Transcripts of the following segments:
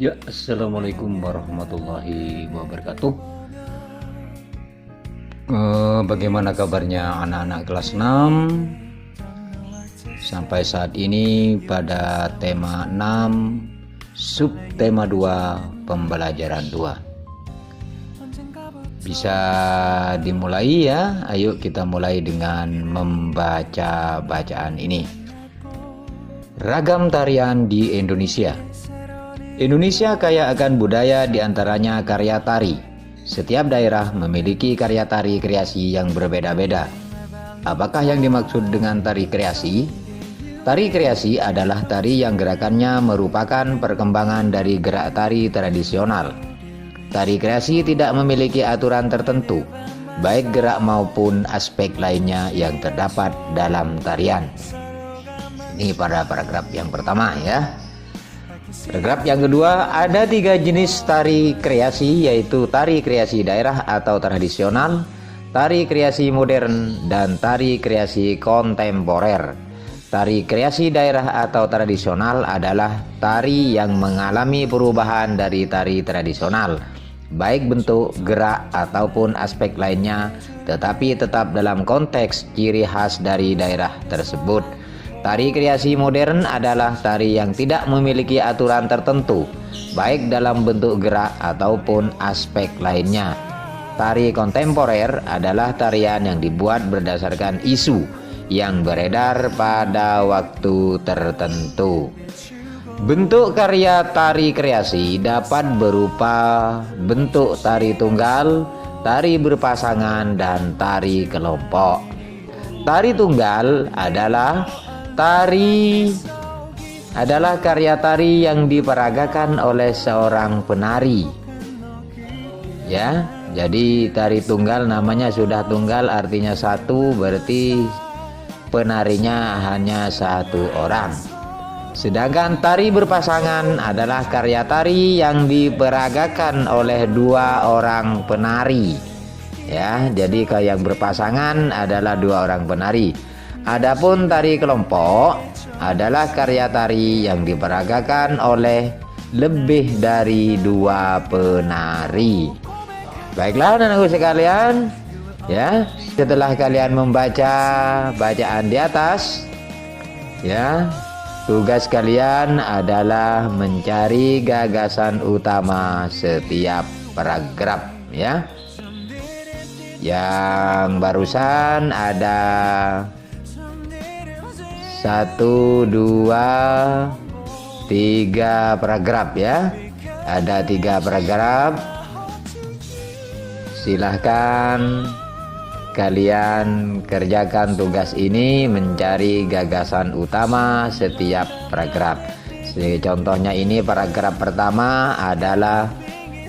Ya, assalamualaikum warahmatullahi wabarakatuh. Bagaimana kabarnya anak-anak kelas 6? Sampai saat ini pada tema 6, subtema 2, pembelajaran 2. Bisa dimulai ya. Ayo kita mulai dengan membaca bacaan ini. Ragam tarian di Indonesia. Indonesia kaya akan budaya, diantaranya karya tari. Setiap daerah memiliki karya tari kreasi yang berbeda-beda. Apakah yang dimaksud dengan tari kreasi? Tari kreasi adalah tari yang gerakannya merupakan perkembangan dari gerak tari tradisional. Tari kreasi tidak memiliki aturan tertentu, baik gerak maupun aspek lainnya yang terdapat dalam tarian. Ini pada paragraf yang pertama ya. Paragraf yang kedua, ada 3 jenis tari kreasi, yaitu tari kreasi daerah atau tradisional, tari kreasi modern, dan tari kreasi kontemporer. Tari kreasi daerah atau tradisional adalah tari yang mengalami perubahan dari tari tradisional, baik bentuk, gerak, ataupun aspek lainnya, tetapi tetap dalam konteks ciri khas dari daerah tersebut. Tari kreasi modern adalah tari yang tidak memiliki aturan tertentu, baik dalam bentuk gerak ataupun aspek lainnya. Tari kontemporer adalah tarian yang dibuat berdasarkan isu yang beredar pada waktu tertentu. Bentuk karya tari kreasi dapat berupa bentuk tari tunggal, tari berpasangan, dan tari kelompok. Tari tunggal adalah karya tari yang diperagakan oleh seorang penari. Ya, jadi tari tunggal namanya sudah tunggal, artinya satu, berarti penarinya hanya satu orang. Sedangkan tari berpasangan adalah karya tari yang diperagakan oleh 2 orang penari. Ya, jadi yang berpasangan adalah 2 orang penari. Adapun tari kelompok adalah karya tari yang diperagakan oleh lebih dari 2 penari. Baiklah anak-anakku sekalian, ya, setelah kalian membaca bacaan di atas, ya, tugas kalian adalah mencari gagasan utama setiap paragraf, ya. Yang barusan ada 1, 2, 3 paragraf ya. Ada 3 paragraf. Silahkan kalian kerjakan tugas ini, mencari gagasan utama setiap paragraf. Contohnya ini paragraf pertama adalah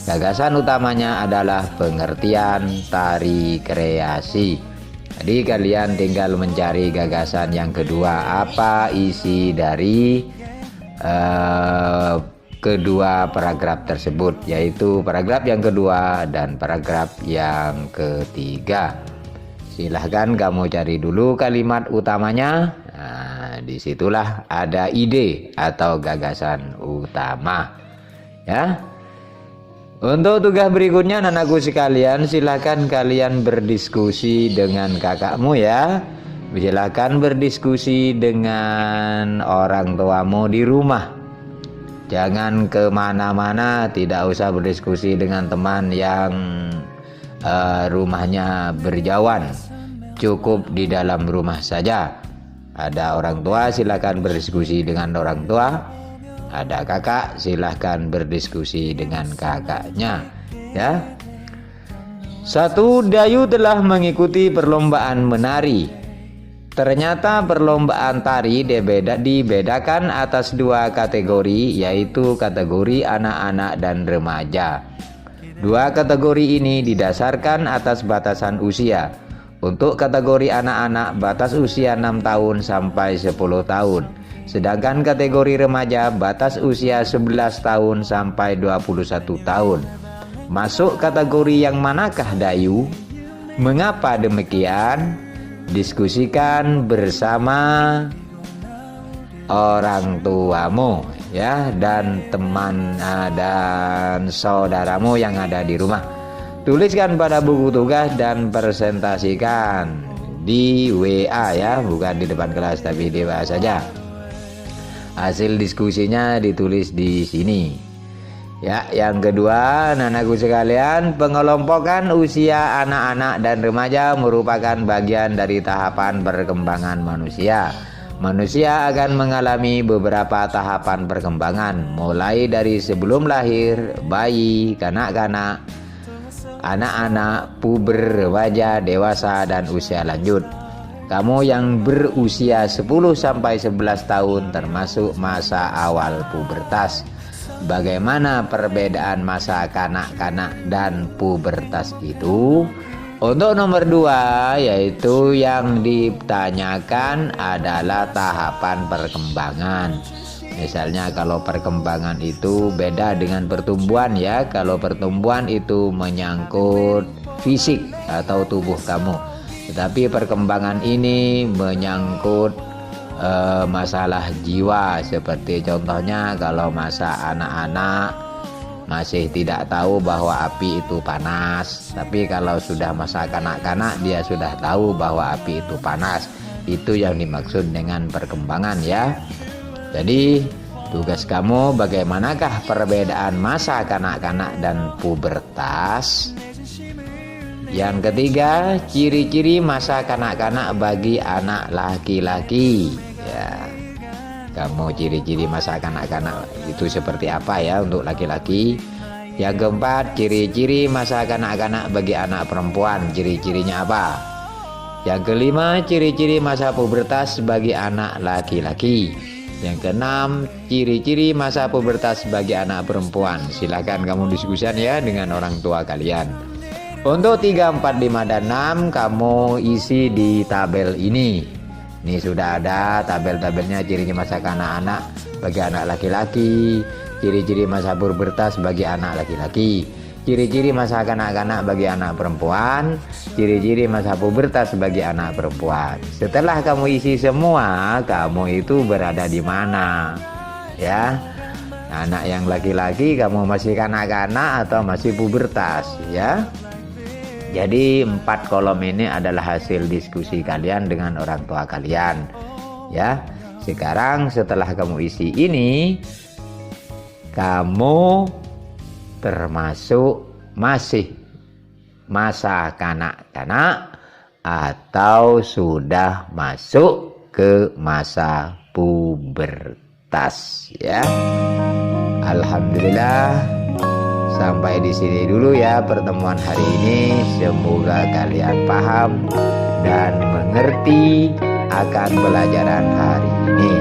gagasan utamanya adalah pengertian tari kreasi. Jadi kalian tinggal mencari gagasan yang kedua, apa isi dari kedua paragraf tersebut, yaitu paragraf yang kedua dan paragraf yang ketiga. Silahkan kamu cari dulu kalimat utamanya. Nah, disitulah ada ide atau gagasan utama. Ya. Untuk tugas berikutnya anakku sekalian, silakan kalian berdiskusi dengan kakakmu ya. Silakan berdiskusi dengan orang tuamu di rumah. Jangan kemana-mana, tidak usah berdiskusi dengan teman yang rumahnya berjauhan. Cukup di dalam rumah saja. Ada orang tua, silakan berdiskusi dengan orang tua. Ada kakak, silahkan berdiskusi dengan kakaknya ya. 1. Dayu telah mengikuti perlombaan menari. Ternyata perlombaan tari dibedakan atas 2 kategori, yaitu kategori anak-anak dan remaja. 2 kategori ini didasarkan atas batasan usia. Untuk kategori anak-anak batas usia 6 tahun sampai 10 tahun. Sedangkan kategori remaja batas usia 11 tahun sampai 21 tahun. Masuk kategori yang manakah Dayu? Mengapa demikian? Diskusikan bersama orang tuamu ya, dan teman dan saudaramu yang ada di rumah. Tuliskan pada buku tugas dan presentasikan di WA ya, bukan di depan kelas tapi di WA saja. Hasil diskusinya ditulis di sini. Ya, yang kedua, anak-anakku sekalian, pengelompokan usia anak-anak dan remaja merupakan bagian dari tahapan perkembangan manusia. Manusia akan mengalami beberapa tahapan perkembangan, mulai dari sebelum lahir, bayi, kanak-kanak, anak-anak, puber, remaja, dewasa, dan usia lanjut. Kamu yang berusia 10-11 tahun termasuk masa awal pubertas. Bagaimana perbedaan masa kanak-kanak dan pubertas itu? Untuk nomor 2, yaitu yang ditanyakan adalah tahapan perkembangan. Misalnya kalau perkembangan itu beda dengan pertumbuhan ya. Kalau pertumbuhan itu menyangkut fisik atau tubuh kamu, tetapi perkembangan ini menyangkut masalah jiwa. Seperti contohnya kalau masa anak-anak masih tidak tahu bahwa api itu panas, tapi kalau sudah masa kanak-kanak dia sudah tahu bahwa api itu panas. Itu yang dimaksud dengan perkembangan ya. Jadi tugas kamu, bagaimanakah perbedaan masa kanak-kanak dan pubertas. Yang ketiga, ciri-ciri masa kanak-kanak bagi anak laki-laki ya. Kamu ciri-ciri masa kanak-kanak itu seperti apa ya untuk laki-laki. Yang keempat, ciri-ciri masa kanak-kanak bagi anak perempuan, ciri-cirinya apa. Yang kelima, ciri-ciri masa pubertas bagi anak laki-laki. Yang keenam, ciri-ciri masa pubertas bagi anak perempuan. Silakan kamu diskusikan ya dengan orang tua kalian. Untuk 3, 4, 5, dan 6 kamu isi di tabel ini. Ini sudah ada tabel-tabelnya, cirinya masa kanak-kanak bagi anak laki-laki, ciri-ciri masa pubertas bagi anak laki-laki, ciri-ciri masa kanak-kanak bagi anak perempuan, ciri-ciri masa pubertas bagi anak perempuan. Setelah kamu isi semua, kamu itu berada di mana? Ya. Anak yang laki-laki kamu masih kanak-kanak atau masih pubertas, ya? Jadi 4 kolom ini adalah hasil diskusi kalian dengan orang tua kalian ya. Sekarang setelah kamu isi ini, kamu termasuk masih masa kanak-kanak atau sudah masuk ke masa pubertas ya. Alhamdulillah, sampai di sini dulu ya pertemuan hari ini. Semoga kalian paham dan mengerti akan pelajaran hari ini.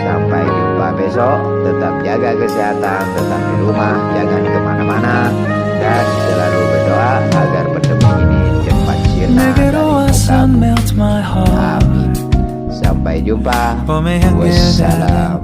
Sampai jumpa besok. Tetap jaga kesehatan, tetap di rumah, jangan kemana-mana, dan selalu berdoa agar pandemi ini cepat sirna dari muka. Amin. Sampai jumpa. Wassalam.